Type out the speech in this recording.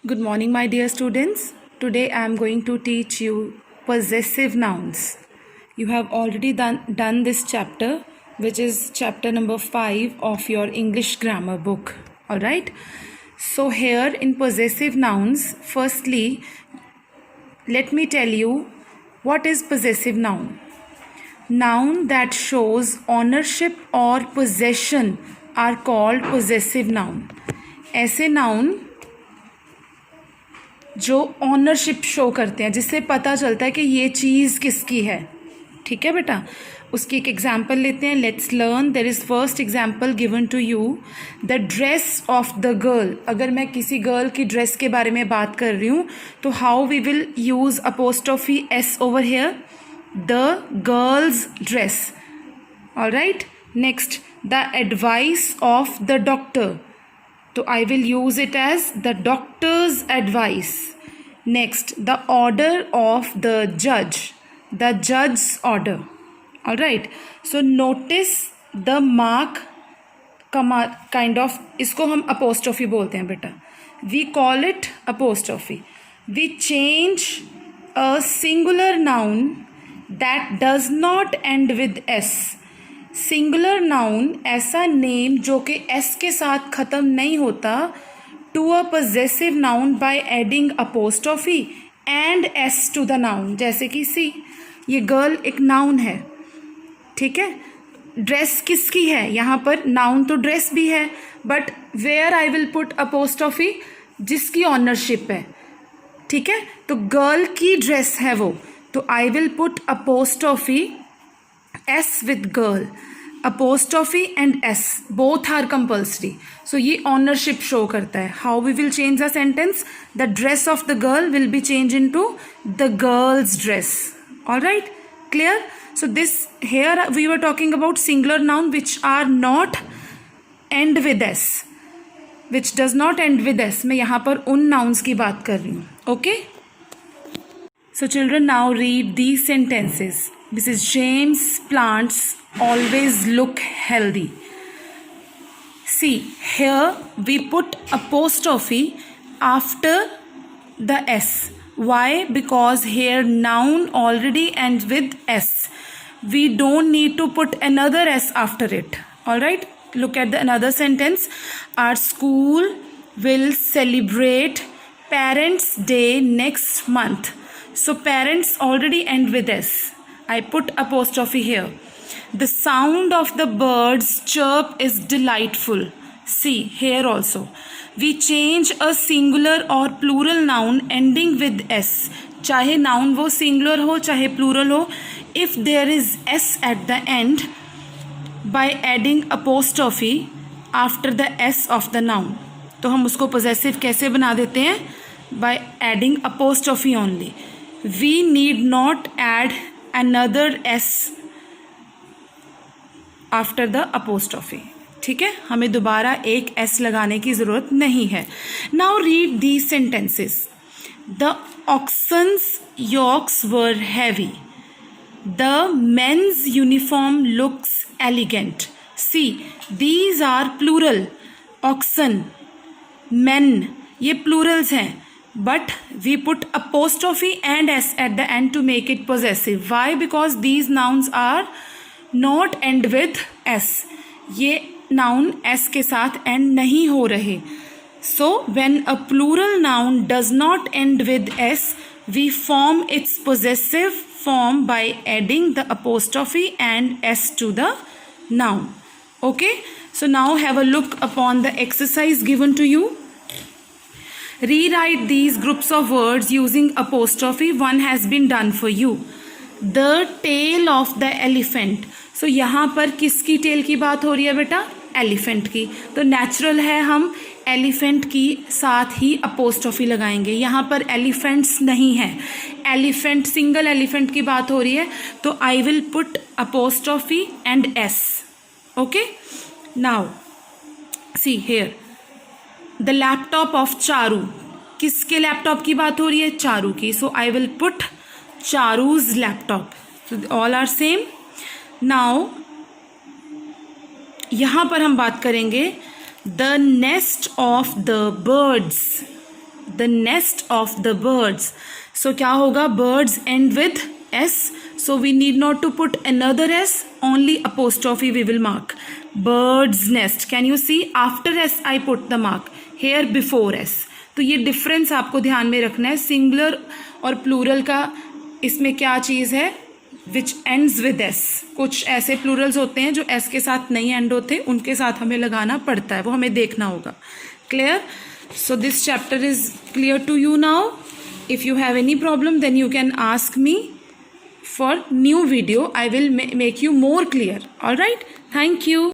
Good morning, my dear students. Today I am going to teach you possessive nouns. You have already done this chapter, which is chapter number 5 of your English grammar book. Alright? So, here in possessive nouns, firstly, let me tell you what is possessive noun. Noun that shows ownership or possession are called possessive noun. ऐसे noun जो ownership show करते हैं, जिससे पता चलता है कि ये चीज़ किसकी है. ठीक है बेटा, उसकी एक एग्जाम्पल लेते हैं. Let's learn. There is first example given to you, the dress of the girl. अगर मैं किसी गर्ल की ड्रेस के बारे में बात कर रही हूँ तो how we will use apostrophe S over here, the girl's dress. Alright. Next, the advice of the doctor. So I will use it as the doctor's advice. Next, the order of the judge, the judge's order. Alright. So notice the mark kind of, इसको हम apostrophe बोलते हैं बेटा. We call it apostrophe. We change a singular noun that does not end with s. Singular noun ऐसा name जो कि S के साथ ख़त्म नहीं होता, to a possessive noun by adding apostrophe and S to the noun. जैसे कि सी, ये गर्ल एक नाउन है. ठीक है. ड्रेस किसकी है? यहाँ पर नाउन तो ड्रेस भी है, but where I will put apostrophe, जिसकी ऑनरशिप है. ठीक है. तो गर्ल की ड्रेस है वो, तो आई will put apostrophe S with girl. Apostrophe and S both are compulsory. So ये ownership show करता है. How we will change the sentence? The dress of the girl will be changed into the girl's dress. All right? Clear? So this here we were talking about singular noun which are not end with S, which does not end with S. मैं यहाँ पर उन nouns की बात कर रही हूँ. Okay? So children, now read these sentences. Mrs. James' plants always look healthy. See, here we put apostrophe after the S. Why? Because here noun already ends with S. We don't need to put another S after it. Alright? Look at another sentence. Our school will celebrate Parents' Day next month. So parents already end with S. I put apostrophe here. The sound of the birds chirp is delightful. See, here also. We change a singular or plural noun ending with S. चाहे noun वो singular हो चाहे plural हो, if there is S at the end, by adding apostrophe after the S of the noun. तो हम उसको possessive कैसे बना देते हैं? By adding apostrophe only. We need not add another S after the apostrophe. ठीक है, हमें दोबारा एक S लगाने की ज़रूरत नहीं है. Now read these sentences. The oxen's yokes were heavy. The men's uniform looks elegant. See, these are plural. Oxen, men, ये plurals हैं. But we put apostrophe and S at the end to make it possessive. Why? Because these nouns are not end with S. ये noun S के साथ end नहीं हो रहे. So when a plural noun does not end with S, we form its possessive form by adding the apostrophe and S to the noun. Okay? So now have a look upon the exercise given to you. Rewrite these groups of words using apostrophe. One has been done for you. The tail of the elephant. So यहाँ पर किसकी tail की बात हो रही है बेटा? Elephant की. तो natural है हम elephant की साथ ही apostrophe लगाएंगे. यहाँ पर elephants नहीं है. Elephant, single elephant की बात हो रही है, तो I will put apostrophe and S. Okay? Now, see here. The laptop of Charu. किसके लैपटॉप की बात हो रही है? चारू की. So I will put चारू's laptop. So all are same. Now यहाँ पर हम बात करेंगे the nest of the birds. The nest of the birds. So क्या होगा, birds end with s, so we need not to put another s, only apostrophe we will mark. Bird's nest. Can you see, after s I put the mark, here before s. तो ये difference आपको ध्यान में रखना है. Singular और plural का इसमें क्या चीज़ है, विच एंड्स विद एस. कुछ ऐसे प्लूरल्स होते हैं जो एस के साथ नहीं एंड होते, उनके साथ हमें लगाना पड़ता है, वो हमें देखना होगा. Clear? So this chapter is clear to you now. If you have any problem, then you can ask me for new video. I will make you more clear. All right? Thank you.